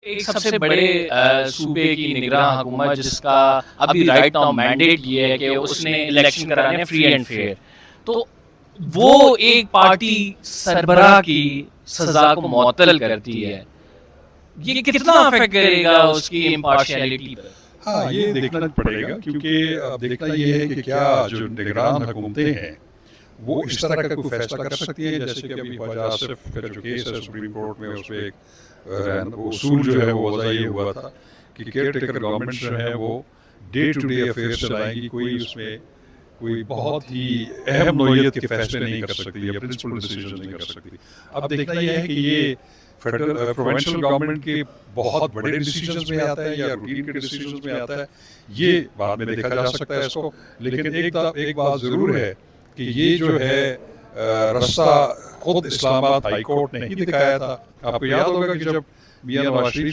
एक सबसे बड़े सूबे की निगरान हुकूमत जिसका अभी राइट नाउ मैंडेट ये है कि उसने इलेक्शन कराने हैं फ्री एंड फेयर, तो वो एक पार्टी सरबराह की सजा को मुअत्तल करती है, ये कितना अफेक्ट करेगा उसकी इम्पार्शियलिटी पर? हाँ, ये देखना पड़ेगा क्योंकि अब देखना ये है कि क्या जो निगरान हुकूमतें हैं वो इस तरह का कोई फैसला कर सकती है, जैसे कि अभी ख्वाजा आसिफ का जो केस है सुप्रीम कोर्ट में, उस पर एक उसूल जो है वो वज़ा ये हुआ था कि केयर टेकर गवर्नमेंट जो है वो डे टू डे अफेयर्स चलाएंगी, कोई उसमें कोई बहुत ही अहम नौइयत के फैसले नहीं कर सकती या प्रिंसिपल डिसीजन नहीं कर सकती। अब देखना यह है कि ये फेडरल प्रोविंशियल गवर्नमेंट के बहुत बड़े डिसीजंस में आता है या रूटीन के डिसीजंस में आता है, ये बाद में देखा जा सकता है इसको। लेकिन एक बात ज़रूर है कि ये जो है रास्ता खुद इस्लामाबाद हाई कोर्ट ने ही दिखाया था। आपको याद होगा कि जब मियां नवाज शरीफ